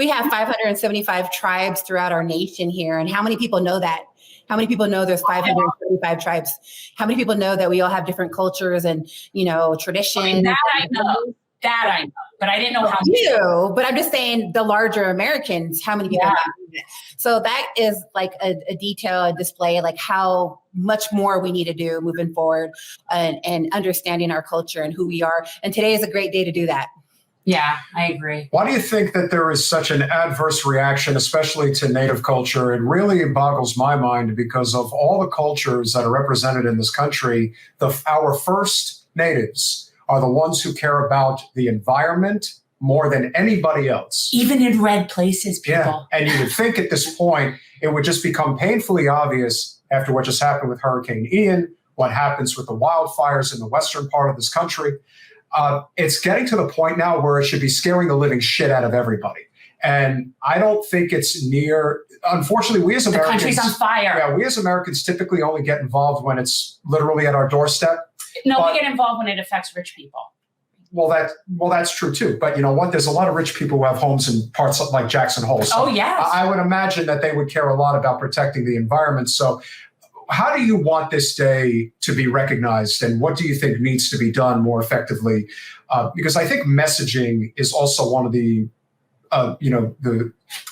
we have 575 tribes throughout our nation here. And how many people know that? How many people know there's 575 tribes? How many people know that we all have different cultures and, traditions? I mean, that I know. But I didn't know how many. But I'm just saying the larger Americans, how many people know that? So that is like a detail, a display, like how much more we need to do moving forward and understanding our culture and who we are. And today is a great day to do that. Yeah, I agree. Why do you think that there is such an adverse reaction, especially to Native culture? It really boggles my mind because of all the cultures that are represented in this country, our first natives are the ones who care about the environment more than anybody else. Even in red places, people. Yeah, and you would think at this point, it would just become painfully obvious after what just happened with Hurricane Ian, what happens with the wildfires in the western part of this country. It's getting to the point now where it should be scaring the living shit out of everybody. And I don't think it's near, unfortunately, we as Americans— The country's on fire. Yeah, we as Americans typically only get involved when it's literally at our doorstep. No, we get involved when it affects rich people. Well, that's true too. But you know what? There's a lot of rich people who have homes in parts like Jackson Hole. So oh, yes. I would imagine that they would care a lot about protecting the environment. So how do you want this day to be recognized, and what do you think needs to be done more effectively? Because I think messaging is also one of the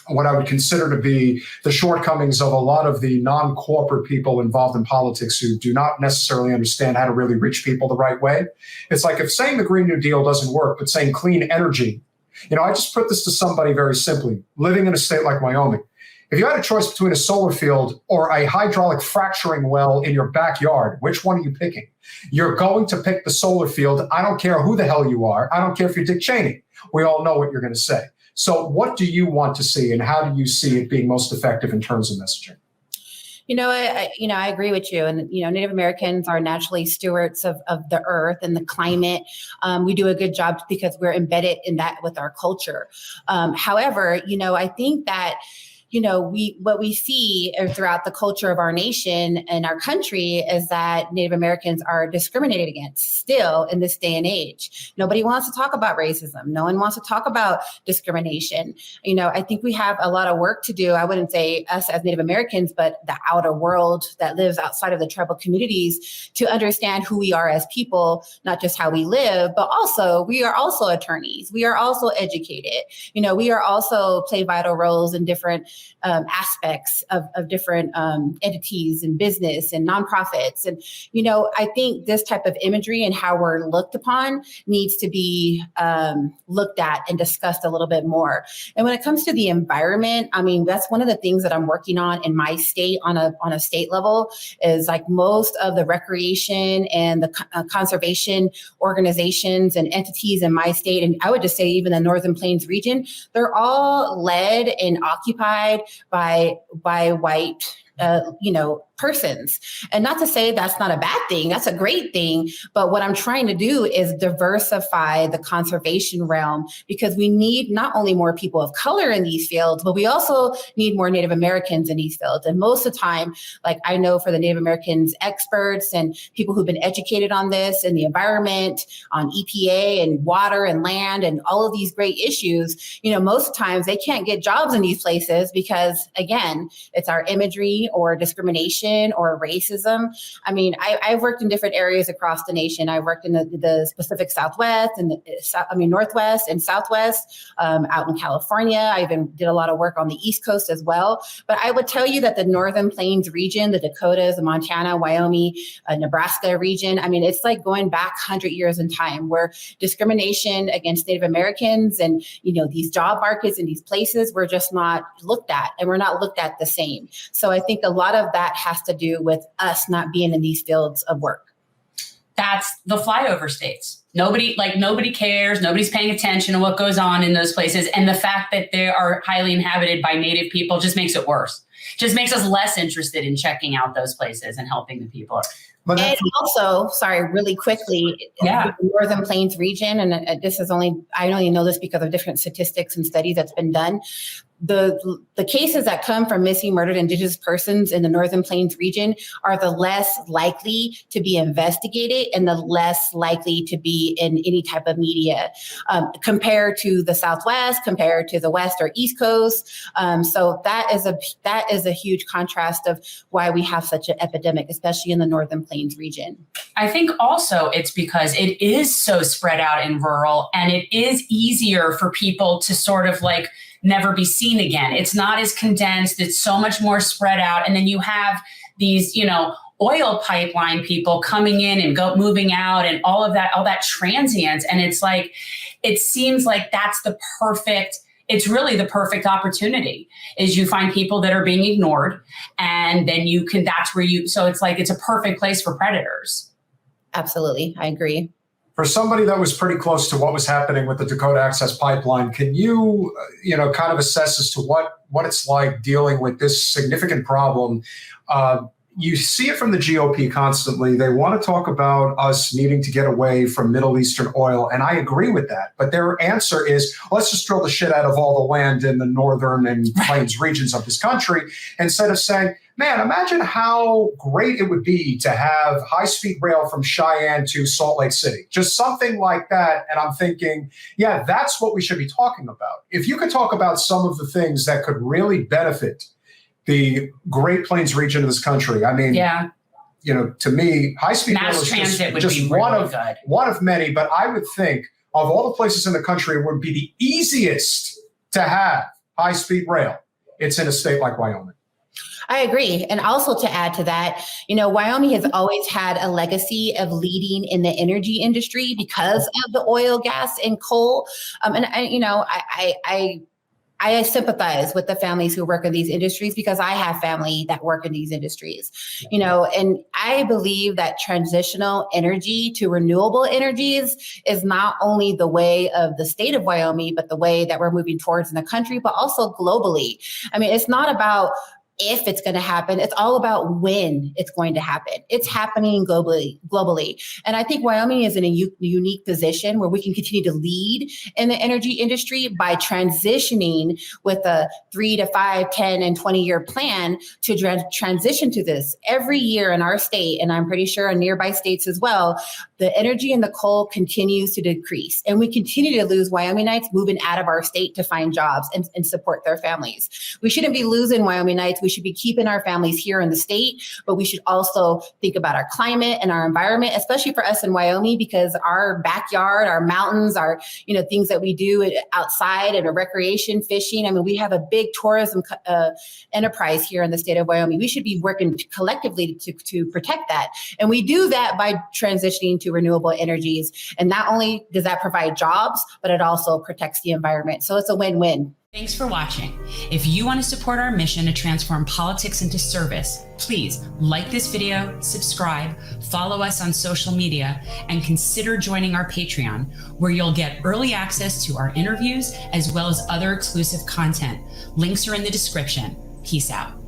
what I would consider to be the shortcomings of a lot of the non-corporate people involved in politics who do not necessarily understand how to really reach people the right way. It's like if saying the Green New Deal doesn't work, but saying clean energy. I just put this to somebody very simply, living in a state like Wyoming. If you had a choice between a solar field or a hydraulic fracturing well in your backyard, which one are you picking? You're going to pick the solar field. I don't care who the hell you are. I don't care if you're Dick Cheney. We all know what you're going to say. So what do you want to see, and how do you see it being most effective in terms of messaging? I agree with you. And, Native Americans are naturally stewards of the earth and the climate. We do a good job because we're embedded in that with our culture. However, I think that what we see throughout the culture of our nation and our country is that Native Americans are discriminated against still in this day and age. Nobody wants to talk about racism. No one wants to talk about discrimination. I think we have a lot of work to do. I wouldn't say us as Native Americans, but the outer world that lives outside of the tribal communities to understand who we are as people, not just how we live, but also we are also attorneys. We are also educated. We are also play vital roles in different aspects of different entities and business and nonprofits. And, I think this type of imagery and how we're looked upon needs to be looked at and discussed a little bit more. And when it comes to the environment, that's one of the things that I'm working on in my state on a state level is like most of the recreation and the conservation organizations and entities in my state, and I would just say even the Northern Plains region, they're all led and occupied by white persons. And not to say that's not a bad thing, that's a great thing. But what I'm trying to do is diversify the conservation realm, because we need not only more people of color in these fields, but we also need more Native Americans in these fields. And most of the time, like I know for the Native Americans experts and people who've been educated on this and the environment, on EPA and water and land and all of these great issues, most times they can't get jobs in these places because, again, it's our imagery or discrimination or racism. I've worked in different areas across the nation. I worked in the Pacific Southwest and Northwest and Southwest, out in California. I even did a lot of work on the East Coast as well. But I would tell you that the Northern Plains region, the Dakotas, the Montana, Wyoming, Nebraska region, it's like going back 100 years in time, where discrimination against Native Americans and, these job markets in these places were just not looked at, and we're not looked at the same. So I think a lot of that has to do with us not being in these fields of work. That's the flyover states. Nobody cares. Nobody's paying attention to what goes on in those places. And the fact that they are highly inhabited by Native people just makes it worse. Just makes us less interested in checking out those places and helping the people. But and also, really quickly, the Northern Plains region, and I only know this because of different statistics and studies that's been done. the cases that come from missing, murdered Indigenous persons in the Northern Plains region are the less likely to be investigated and the less likely to be in any type of media compared to the Southwest, compared to the West or East Coast. So that is a huge contrast of why we have such an epidemic, especially in the Northern Plains region. I think also it's because it is so spread out in rural, and it is easier for people to sort of like never be seen again. It's not as condensed. It's so much more spread out. And then you have these, oil pipeline people coming in and moving out and all that transience. And it's like, it seems like it's really the perfect opportunity is you find people that are being ignored, and then so it's like, it's a perfect place for predators. Absolutely. I agree. For somebody that was pretty close to what was happening with the Dakota Access Pipeline, can you, kind of assess as to what it's like dealing with this significant problem? You see it from the GOP constantly. They want to talk about us needing to get away from Middle Eastern oil, and I agree with that. But their answer is, let's just drill the shit out of all the land in the northern and plains regions of this country, instead of saying, man, imagine how great it would be to have high-speed rail from Cheyenne to Salt Lake City. Just something like that. And I'm thinking, yeah, that's what we should be talking about. If you could talk about some of the things that could really benefit the Great Plains region of this country. I mean, to me, high-speed rail is just one of many. But I would think of all the places in the country, it would be the easiest to have high-speed rail. It's in a state like Wyoming. I agree. And also to add to that, Wyoming has always had a legacy of leading in the energy industry because of the oil, gas, and coal. I sympathize with the families who work in these industries because I have family that work in these industries, and I believe that transitional energy to renewable energies is not only the way of the state of Wyoming, but the way that we're moving towards in the country, but also globally. I mean, it's not about if it's going to happen. It's all about when it's going to happen. It's happening globally. And I think Wyoming is in a unique position where we can continue to lead in the energy industry by transitioning with a 3 to 5, 10, and 20-year plan to transition to this. Every year in our state, and I'm pretty sure in nearby states as well, the energy and the coal continues to decrease. And we continue to lose Wyomingites moving out of our state to find jobs and support their families. We shouldn't be losing Wyomingites. We should be keeping our families here in the state, but we should also think about our climate and our environment, especially for us in Wyoming, because our backyard, our mountains, our, things that we do outside and recreation, fishing. I mean, we have a big tourism enterprise here in the state of Wyoming. We should be working collectively to protect that. And we do that by transitioning to renewable energies. And not only does that provide jobs, but it also protects the environment. So it's a win-win. Thanks for watching. If you want to support our mission to transform politics into service, please like this video, subscribe, follow us on social media, and consider joining our Patreon, where you'll get early access to our interviews as well as other exclusive content. Links are in the description. Peace out.